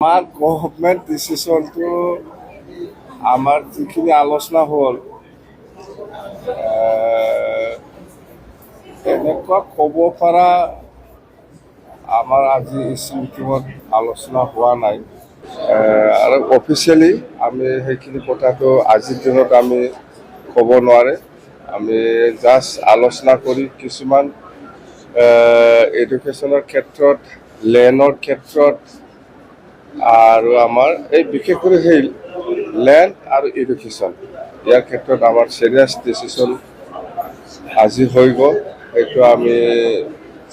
আমাৰ গভৰ্নমেন্ট ডিসিশনটো আমাৰ যিখিনি আলোচনা হ'ল এনেকুৱা ক'ব পৰা আমাৰ আজি ইচি মিটিঙত আলোচনা হোৱা নাই আৰু অফিচিয়েলি আমি সেইখিনি কথাটো আজিৰ দিনত আমি ক'ব নোৱাৰে আমি জাষ্ট আলোচনা কৰি কিছুমান এডুকেশ্যনৰ ক্ষেত্ৰত লেণ্ডৰ ক্ষেত্ৰত আৰু আমাৰ এই বিশেষ কৰি সেই লেণ্ড আৰু এডুকেশ্যন ইয়াৰ ক্ষেত্ৰত আমাৰ চিৰিয়াছ ডিচিশ্যন আজি হৈ গ'ল সেইটো আমি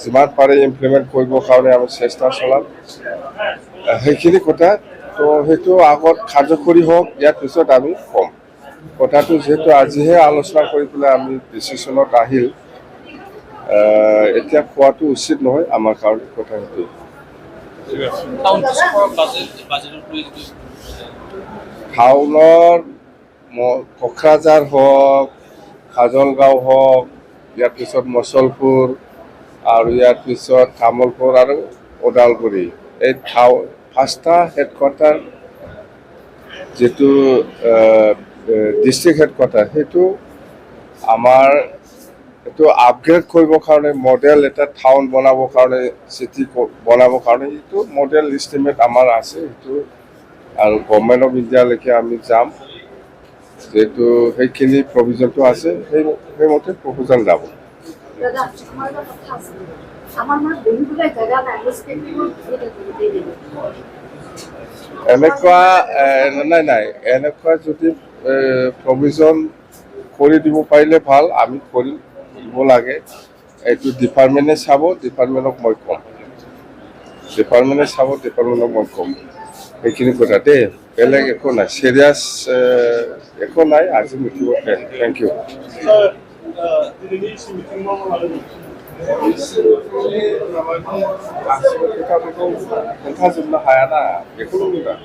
যিমান পাৰে ইমপ্লিমেণ্ট কৰিবৰ কাৰণে আমি চেষ্টা চলাম সেইখিনি কথা তো সেইটো আগত কাৰ্যকৰী হওক ইয়াৰ পিছত আমি ক'ম কথাটো যিহেতু আজিহে আলোচনা কৰি পেলাই আমি ডিচিশ্যনত আহিল এতিয়া কোৱাটো উচিত নহয় আমাৰ কাৰণে কথা সেইটো টাউনৰ কোকৰাঝাৰ হওক কাজলগাঁও হওক ইয়াৰ পিছত মচলপুৰ আৰু ইয়াৰ পিছত তামোলপুৰ আৰু ওদালগুৰি এই পাঁচটা হেডকোৱাৰ্টাৰ যিটো ডিষ্ট্ৰিক্ট হেডকোৱাৰ্টাৰ সেইটো আমাৰ এইটো আপগ্ৰেড কৰিবৰ কাৰণে মডেল এটা টাউন বনাবৰ কাৰণে চিটি বনাবৰ কাৰণে এইটো মডেল ইষ্টিমেট আমাৰ আছে সেইটো আৰু গভৰ্ণমেণ্ট অফ ইণ্ডিয়ালৈকে আমি যাম যিহেতু সেইখিনি প্ৰভিজনটো আছে সেইমতে প্ৰপ'জাল যাব এনেকুৱা নাই এনেকুৱা যদি প্ৰভিজন কৰি দিব পাৰিলে ভাল আমি কৰি দিব লাগে এইটো ডিপাৰ্টমেণ্টে চাব ডিপাৰ্টমেণ্টক মই ক'ম ডিপাৰ্টমেণ্টক মই ক'ম সেইখিনি কথা দেই বেলেগ একো নাই চিৰিয়াছ একো নাই আজি মিটিঙত থেংক ইউ खोन्थाजोबनो हायाना बेखौल' बुंदों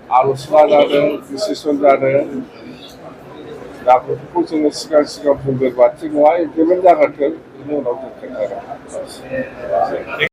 आलोचना जादों डिसिसन जादों दा बेफोरखौ जोङो सिगां बुंगोरबा थिग नङा इमप्लिमेन्ट जाग्रोथों बेनि उनाव जों खोन्थागोन